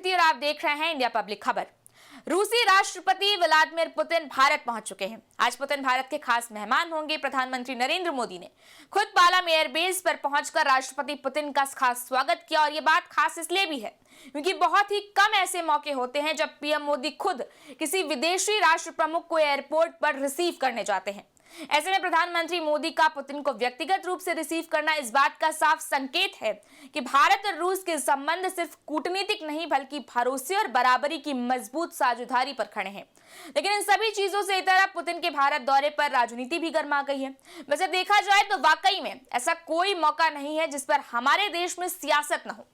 अतिथि और आप देख रहे हैं इंडिया पब्लिक खबर। रूसी राष्ट्रपति व्लादिमीर पुतिन भारत पहुंच चुके हैं। आज पुतिन भारत के खास मेहमान होंगे। प्रधानमंत्री नरेंद्र मोदी ने खुद पालाम एयरबेस पर पहुंचकर राष्ट्रपति पुतिन का खास स्वागत किया और ये बात खास इसलिए भी है क्योंकि बहुत ही कम ऐसे मौके होते हैं जब पीएम मोदी खुद किसी विदेशी राष्ट्र प्रमुख को एयरपोर्ट पर रिसीव करने जाते हैं। ऐसे में प्रधानमंत्री मोदी का पुतिन को व्यक्तिगत रूप से रिसीव करना इस बात का साफ संकेत है कि भारत और रूस के संबंध सिर्फ कूटनीतिक नहीं बल्कि भरोसे और बराबरी की मजबूत साझेदारी पर खड़े हैं। लेकिन इन सभी चीजों से इतर पुतिन के भारत दौरे पर राजनीति भी गर्मा गई है। वैसे देखा जाए तो वाकई में ऐसा कोई मौका नहीं है जिस पर हमारे देश में सियासत न हो,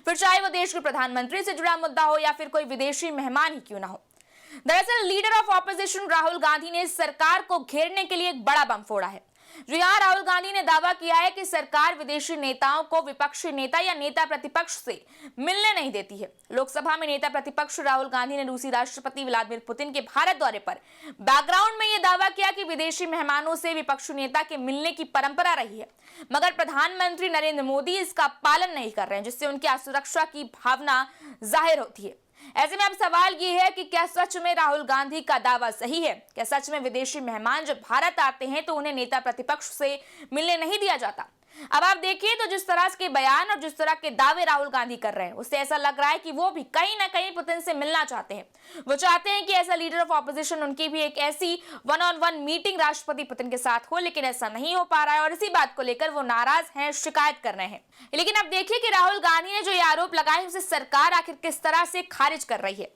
फिर चाहे वो देश के प्रधानमंत्री से जुड़ा मुद्दा हो या फिर कोई विदेशी मेहमान ही क्यों ना हो। दरअसल leader of opposition Rahul Gandhi ने सरकार को घेरने के लिए एक बड़ा बम फोड़ा है। जो यहाँ राहुल गांधी ने दावा किया है कि सरकार विदेशी नेताओं को विपक्षी नेता या नेता प्रतिपक्ष से मिलने नहीं देती है। लोकसभा में नेता प्रतिपक्ष राहुल गांधी ने रूसी राष्ट्रपति व्लादिमीर पुतिन के भारत दौरे पर बैकग्राउंड में यह दावा किया कि विदेशी मेहमानों से विपक्षी नेता के मिलने की परंपरा रही है, मगर प्रधानमंत्री नरेंद्र मोदी इसका पालन नहीं कर रहे हैं, जिससे उनकी असुरक्षा की भावना जाहिर होती है। ऐसे में अब सवाल ये है कि क्या सच में राहुल गांधी का दावा सही है? क्या सच में विदेशी मेहमान जब भारत आते हैं तो उन्हें नेता प्रतिपक्ष से मिलने नहीं दिया जाता? अब आप देखिए तो जिस तरह के बयान और जिस तरह के दावे राहुल गांधी कर रहे हैं उससे ऐसा लग रहा है कि वो भी कहीं ना कहीं पुतिन से मिलना चाहते हैं। वो चाहते हैं कि ऐसा लीडर ऑफ ऑपोजिशन उनकी भी एक ऐसी वन ऑन वन मीटिंग राष्ट्रपति पुतिन के साथ हो, लेकिन ऐसा नहीं हो पा रहा है और इसी बात को लेकर वो नाराज हैं, शिकायत कर रहे हैं। लेकिन अब देखिए कि राहुल गांधी ने जो ये आरोप लगाए उसे सरकार आखिर किस तरह से खारिज कर रही है।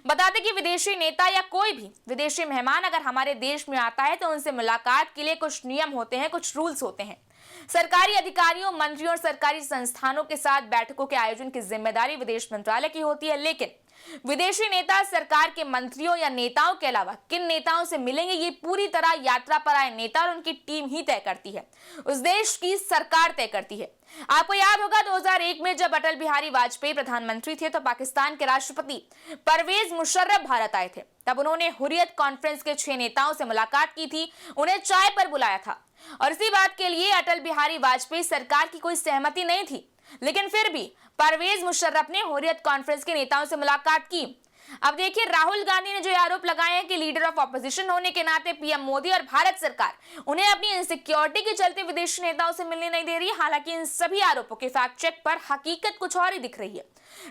बता दें कि विदेशी नेता या कोई भी विदेशी मेहमान अगर हमारे देश में आता है तो उनसे मुलाकात के लिए कुछ नियम होते हैं, कुछ रूल्स होते हैं। सरकारी अधिकारियों, मंत्रियों और सरकारी संस्थानों के साथ बैठकों के आयोजन की जिम्मेदारी विदेश मंत्रालय की होती है, लेकिन विदेशी नेता सरकार के मंत्रियों या नेताओं के अलावा किन नेताओं से मिलेंगे ये पूरी तरह यात्रा पर आए नेता और उनकी टीम ही तय करती है। उस देश की सरकार तय करती है। आपको याद होगा 2001 में जब अटल बिहारी वाजपेयी प्रधानमंत्री थे तो पाकिस्तान के राष्ट्रपति परवेज मुशर्रफ भारत आए थे। तब उन्होंने हुर्रियत कॉन्फ्रेंस के 6 नेताओं से मुलाकात की थी, उन्हें चाय पर बुलाया था और इसी बात के लिए अटल बिहारी वाजपेयी सरकार की कोई सहमति नहीं थी, लेकिन फिर भी परवेज मुशर्रफ ने हुर्रियत कॉन्फ्रेंस के नेताओं से मुलाकात की। अब देखिए राहुल गांधी ने जो आरोप लगाए हैं कि लीडर ऑफ ऑपोजिशन होने के नाते पीएम मोदी और भारत सरकार उन्हें अपनी इनसिक्योरिटी के चलते विदेशी नेताओं से मिलने नहीं दे रही है। हालांकि इन सभी आरोपों के फैक्ट चेक पर हकीकत कुछ और ही दिख रही है।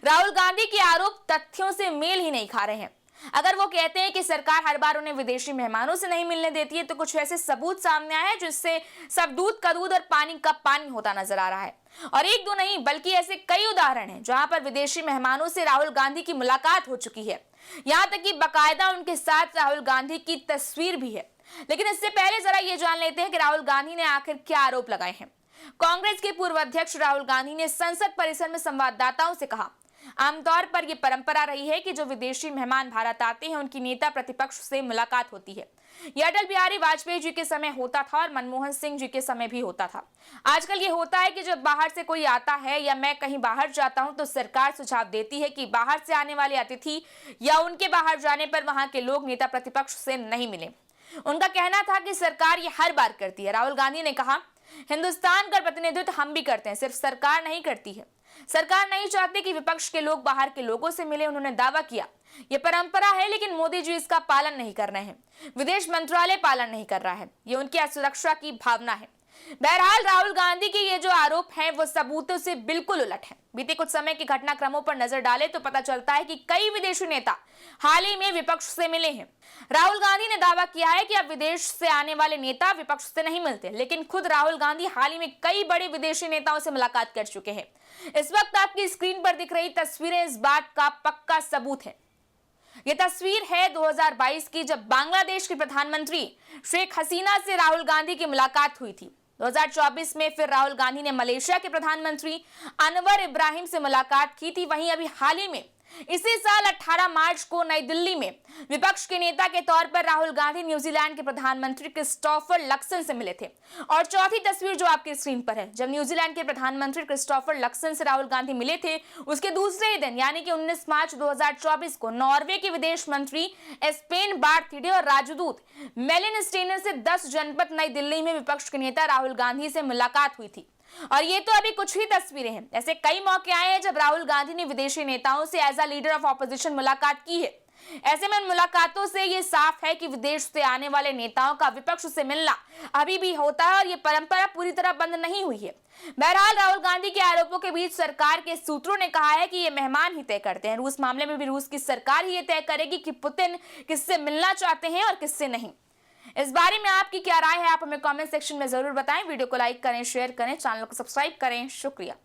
राहुल गांधी के आरोप तथ्यों से मेल ही नहीं खा रहे हैं। अगर वो कहते हैं कि सरकार हर बार उन्हें विदेशी मेहमानों से नहीं मिलने देती है तो कुछ ऐसे सबूत सामने आए हैं जिससे सब दूध का दूध और पानी का पानी होता नजर आ रहा है। और एक दो नहीं बल्कि ऐसे कई उदाहरण हैं जहां पर विदेशी मेहमानों से राहुल गांधी की मुलाकात हो चुकी है। यहां तक कि बाकायदा उनके साथ राहुल गांधी की तस्वीर भी है। लेकिन इससे पहले जरा ये जान लेते हैं कि राहुल गांधी ने आखिर क्या आरोप लगाए हैं। कांग्रेस के पूर्व अध्यक्ष राहुल गांधी ने संसद परिसर में संवाददाताओं से कहा, आमतौर पर यह परंपरा रही है कि जो विदेशी मेहमान भारत आते हैं उनकी नेता प्रतिपक्ष से मुलाकात होती है। यह अटल बिहारी वाजपेयी जी के समय होता था और मनमोहन सिंह जी के समय भी होता था। आजकल ये होता है कि जब बाहर से कोई आता है या मैं कहीं बाहर जाता हूं तो सरकार सुझाव देती है कि बाहर से आने वाले अतिथि या उनके बाहर जाने पर वहां के लोग नेता प्रतिपक्ष से नहीं मिले। उनका कहना था कि सरकार ये हर बार करती है। राहुल गांधी ने कहा, हिंदुस्तान का प्रतिनिधित्व हम भी करते हैं, सिर्फ सरकार नहीं करती है। सरकार नहीं चाहती कि विपक्ष के लोग बाहर के लोगों से मिले। उन्होंने दावा किया, यह परंपरा है लेकिन मोदी जी इसका पालन नहीं कर रहे हैं, विदेश मंत्रालय पालन नहीं कर रहा है, ये उनकी असुरक्षा की भावना है। बहरहाल राहुल गांधी के ये जो आरोप हैं वो सबूतों से बिल्कुल उलट हैं। बीते कुछ समय के घटनाक्रमों पर नजर डालें तो पता चलता है कि कई विदेशी नेता हाल ही में विपक्ष से मिले हैं। राहुल गांधी ने दावा किया है कि अब विदेश से आने वाले नेता विपक्ष से नहीं मिलते, लेकिन खुद राहुल गांधी हाल ही में कई बड़े विदेशी नेताओं से मुलाकात कर चुके हैं। इस वक्त आपकी स्क्रीन पर दिख रही तस्वीरें इस बात का पक्का सबूत है। ये तस्वीर है 2022 की, जब बांग्लादेश की प्रधानमंत्री शेख हसीना से राहुल गांधी की मुलाकात हुई थी। 2024 में फिर राहुल गांधी ने मलेशिया के प्रधानमंत्री अनवर इब्राहिम से मुलाकात की थी। वहीं अभी हाल ही में इसी साल 18 मार्च को नई दिल्ली में विपक्ष के नेता के तौर पर राहुल गांधी न्यूजीलैंड के प्रधानमंत्री क्रिस्टोफर लक्सन से मिले थे। और चौथी तस्वीर जो आपकी स्क्रीन पर है, जब न्यूजीलैंड के प्रधानमंत्री क्रिस्टोफर लक्सन से राहुल गांधी मिले थे उसके दूसरे ही दिन यानी कि 19 मार्च 2024 को नॉर्वे के विदेश मंत्री स्पेन बार्थीडे और राजदूत मेलिन स्टेनर से 10 जनपद नई दिल्ली में विपक्ष के नेता राहुल गांधी से मुलाकात हुई थी। और ये तो अभी कुछ ही तस्वीरें हैं। ऐसे कई मौके आए हैं जब राहुल गांधी ने विदेशी नेताओं से as a leader of opposition मुलाकात की है। ऐसे में मुलाकातों से ये साफ है कि विदेश से आने वाले नेताओं का विपक्ष से मिलना अभी भी होता है और ये परंपरा पूरी तरह बंद नहीं हुई है। बहरहाल राहुल गांधी के आरोपों के बीच सरकार के सूत्रों ने कहा है कि ये मेहमान ही तय करते हैं। रूस मामले में भी रूस की सरकार ही ये तय करेगी कि पुतिन किससे मिलना चाहते हैं और किससे नहीं। इस बारे में आपकी क्या राय है, आप हमें कमेंट सेक्शन में जरूर बताएं। वीडियो को लाइक करें, शेयर करें, चैनल को सब्सक्राइब करें। शुक्रिया।